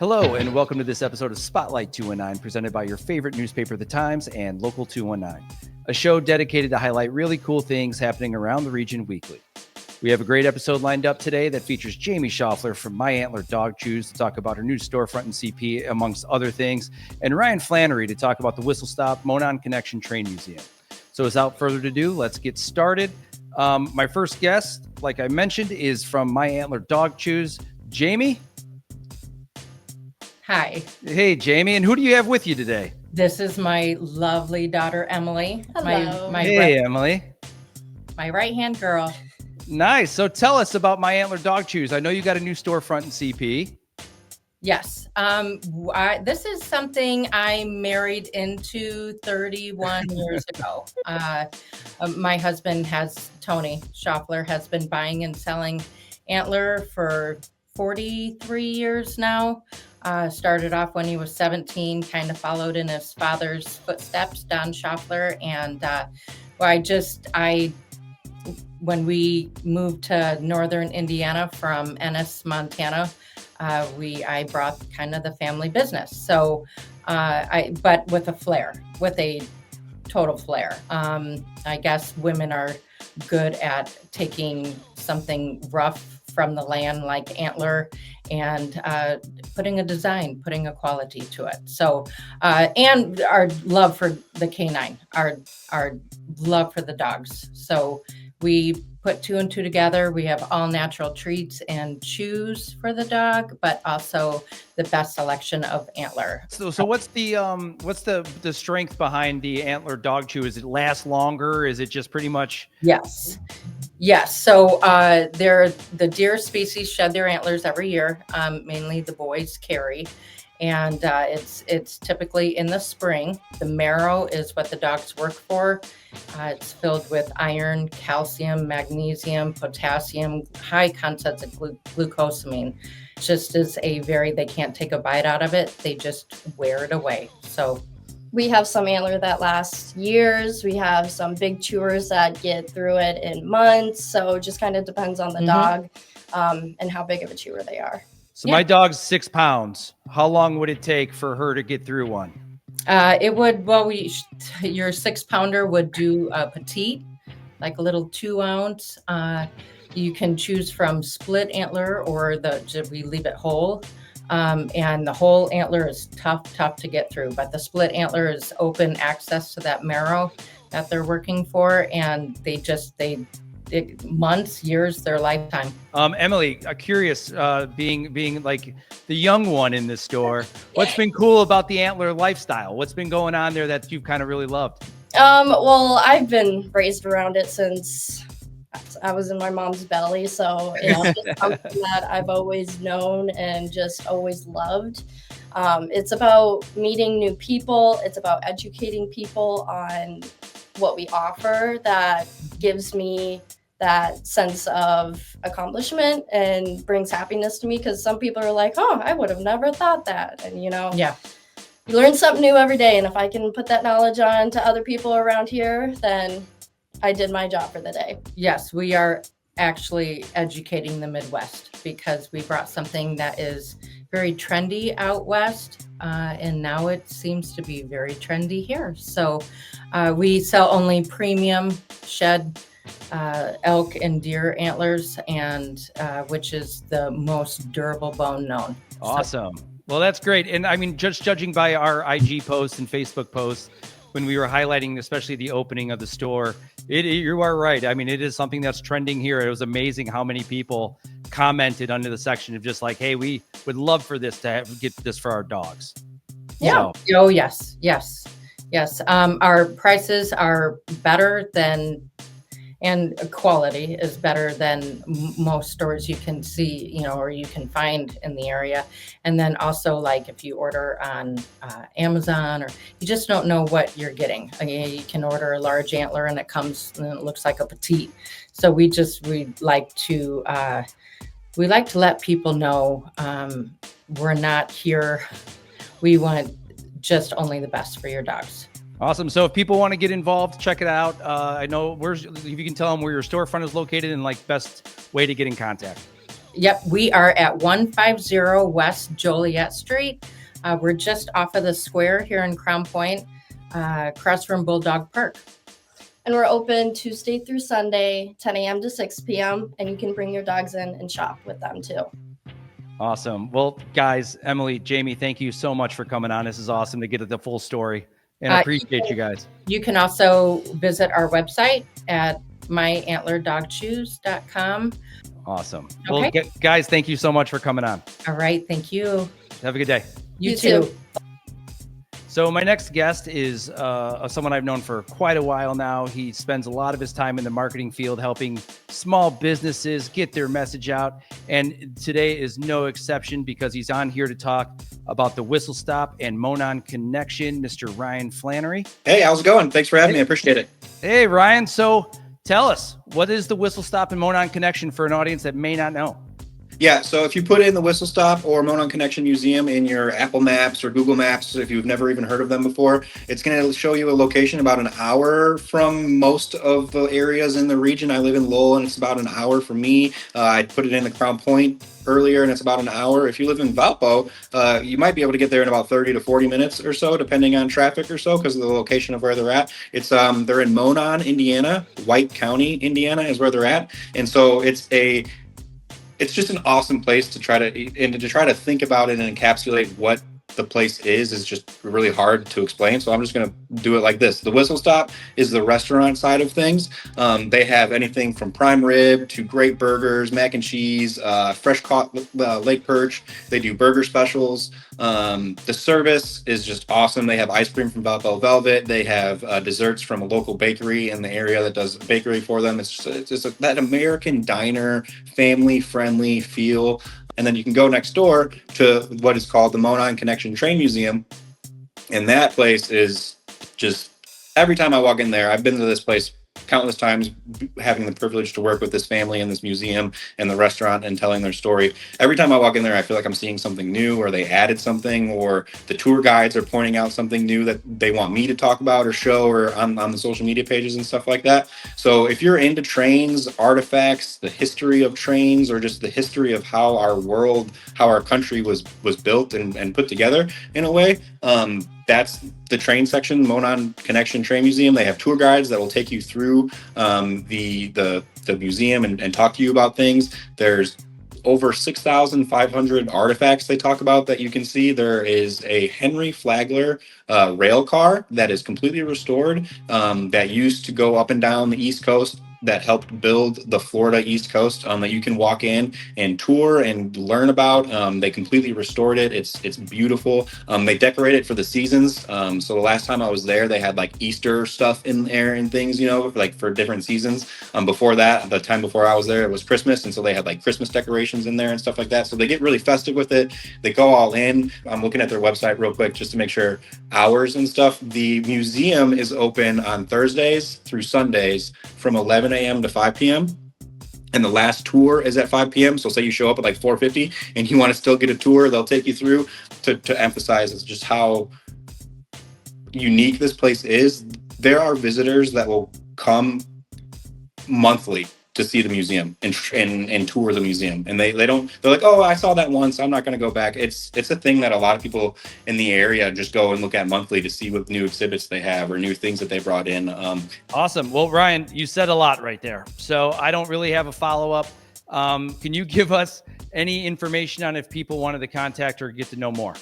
Hello, and welcome to this episode of Spotlight 219, presented by your favorite newspaper, The Times, and Local 219, a show dedicated to highlight really cool things happening around the region weekly. We have a great episode lined up today that features Jamie Schaffler from My Antler Dog Chews to talk about her new storefront in CP, amongst other things, and Ryan Flannery to talk about the Whistle Stop Monon Connection Train Museum. So without further ado, let's get started. My first guest, like I mentioned, is from My Antler Dog Chews, Jamie. Hi. Hey, Jamie. And who do you have with you today? This is my lovely daughter, Emily. Hello. Emily. My right-hand girl. Nice. So tell us about My Antler Dog Chews. I know you got a new storefront in CP. Yes. This is something I married into 31 years ago. My husband Tony Schaffler, has been buying and selling Antler for 43 years now. Started off when he was 17, kind of followed in his father's footsteps, Don Schaffler. And when we moved to northern Indiana from Ennis, Montana, I brought kind of the family business. So, but with a total flair. I guess women are good at taking something rough from the land like Antler and putting a quality to it. So, and our love for the canine, our love for the dogs. So we put two and two together. We have all natural treats and chews for the dog, but also the best selection of Antler. So what's the strength behind the Antler Dog Chew? Is it last longer? Is it just pretty much? Yes. So the deer species shed their antlers every year. Mainly the boys carry. And it's typically in the spring. The marrow is what the dogs work for. It's filled with iron, calcium, magnesium, potassium, high concentrates of glucosamine. Just as they can't take a bite out of it. They just wear it away. So we have some antler that lasts years. We have some big chewers that get through it in months. So it just kind of depends on the dog and how big of a chewer they are. So my dog's 6 pounds. How long would it take for her to get through one? Your 6-pounder would do a petite, like a little 2-ounce. You can choose from split antler or we leave it whole. And the whole antler is tough to get through, but the split antler is open access to that marrow that they're working for. And months, years, their lifetime. Emily, curious, being like the young one in the store, what's been cool about the Antler lifestyle? What's been going on there that you've kind of really loved? Well, I've been raised around it since I was in my mom's belly. So it's something that I've always known and just always loved. It's about meeting new people. It's about educating people on what we offer that gives me that sense of accomplishment and brings happiness to me, because some people are like, oh, I would have never thought that. And, you learn something new every day. And if I can put that knowledge on to other people around here, then I did my job for the day. Yes, we are actually educating the Midwest, because we brought something that is very trendy out west. And now it seems to be very trendy here. So we sell only premium shed elk and deer antlers, and which is the most durable bone known. Awesome. Well, that's great. And I mean, just judging by our IG posts and Facebook posts, when we were highlighting, especially the opening of the store, you are right. I mean, it is something that's trending here. It was amazing how many people commented under the section of just like, hey, we would love for this to get this for our dogs. Yeah. So. Oh, yes. Our prices are better than, and quality is better than most stores you can see, or you can find in the area. And then also, like, if you order on Amazon, or you just don't know what you're getting. You can order a large antler and it comes and it looks like a petite. So we like to let people know we're not here. We want just only the best for your dogs. Awesome. So if people want to get involved, check it out. I know if you can tell them where your storefront is located and like best way to get in contact. Yep, we are at 150 West Joliet Street. We're just off of the square here in Crown Point, across from Bulldog Park. And we're open Tuesday through Sunday, 10 a.m. to 6 p.m. And you can bring your dogs in and shop with them too. Awesome. Well, guys, Emily, Jamie, thank you so much for coming on. This is awesome to get the full story, and I appreciate you guys. You can also visit our website at myantlerdogchews.com. Awesome. Okay. Well, guys, thank you so much for coming on. All right. Thank you. Have a good day. You too. So my next guest is someone I've known for quite a while now. He spends a lot of his time in the marketing field helping small businesses get their message out. And today is no exception because he's on here to talk about the Whistle Stop and Monon connection, Mr. Ryan Flannery. Hey, how's it going? Thanks for having me. I appreciate it. Hey, Ryan. So tell us, what is the Whistle Stop and Monon connection for an audience that may not know? Yeah, so if you put in the Whistle Stop or Monon Connection Museum in your Apple Maps or Google Maps, if you've never even heard of them before, it's going to show you a location about an hour from most of the areas in the region. I live in Lowell, and it's about an hour from me. I put it in the Crown Point earlier, and it's about an hour. If you live in Valpo, you might be able to get there in about 30 to 40 minutes or so, depending on traffic or so, because of the location of where they're at. It's they're in Monon, Indiana. White County, Indiana is where they're at. And so it's just an awesome place to try to think about it and encapsulate what the place is just really hard to explain. So I'm just going to do it like this. The Whistle Stop is the restaurant side of things. They have anything from prime rib to great burgers, mac and cheese, fresh caught lake perch. They do burger specials. The service is just awesome. They have ice cream from Valpo Velvet. They have desserts from a local bakery in the area that does bakery for them. It's just that American diner, family-friendly feel. And then you can go next door to what is called the Monon Connection Train Museum. And that place is just, every time I walk in there, I've been to this place countless times, having the privilege to work with this family in this museum and the restaurant and telling their story. Every time I walk in there, I feel like I'm seeing something new, or they added something, or the tour guides are pointing out something new that they want me to talk about or show, or on the social media pages and stuff like that. So if you're into trains, artifacts, the history of trains, or just the history of how our country was built and put together in a way, that's the train section, Monon Connection Train Museum. They have tour guides that will take you through the museum and talk to you about things. There's over 6,500 artifacts they talk about that you can see. There is a Henry Flagler rail car that is completely restored that used to go up and down the East Coast, that helped build the Florida East Coast, that you can walk in and tour and learn about. They completely restored it. It's beautiful. They decorate it for the seasons. So the last time I was there, they had like Easter stuff in there and things, like for different seasons. Before that, the time before I was there, it was Christmas. And so they had like Christmas decorations in there and stuff like that. So they get really festive with it. They go all in. I'm looking at their website real quick just to make sure hours and stuff. The museum is open on Thursdays through Sundays from 11 a.m. to 5 p.m. And the last tour is at 5 p.m. So say you show up at like 4:50 and you want to still get a tour, they'll take you through to emphasize just how unique this place is. There are visitors that will come monthly to see the museum and tour the museum. And they're like, oh, I saw that once, I'm not going to go back. It's a thing that a lot of people in the area just go and look at monthly to see what new exhibits they have or new things that they brought in. Awesome. Well, Ryan, you said a lot right there. So I don't really have a follow-up. Can you give us any information on if people wanted to contact or get to know more?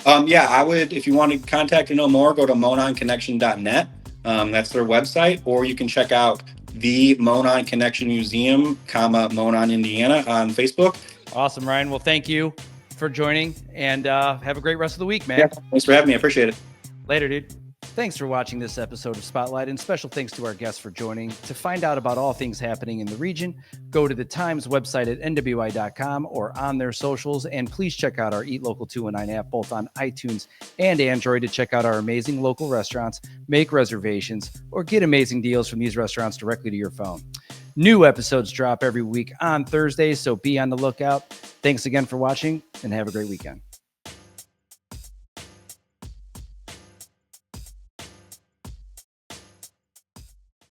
Yeah, I would, if you want to contact and know more, go to mononconnection.net. That's their website, or you can check out the Monon Connection Museum, Monon, Indiana on Facebook. Awesome, Ryan. Well, thank you for joining, and have a great rest of the week, man. Yeah, thanks for having me. I appreciate it. Later, dude. Thanks for watching this episode of Spotlight, and special thanks to our guests for joining. To find out about all things happening in the region, go to the Times website at nwi.com or on their socials, and please check out our Eat Local 219 app, both on iTunes and Android, to check out our amazing local restaurants, make reservations, or get amazing deals from these restaurants directly to your phone. New episodes drop every week on Thursdays, so be on the lookout. Thanks again for watching, and have a great weekend.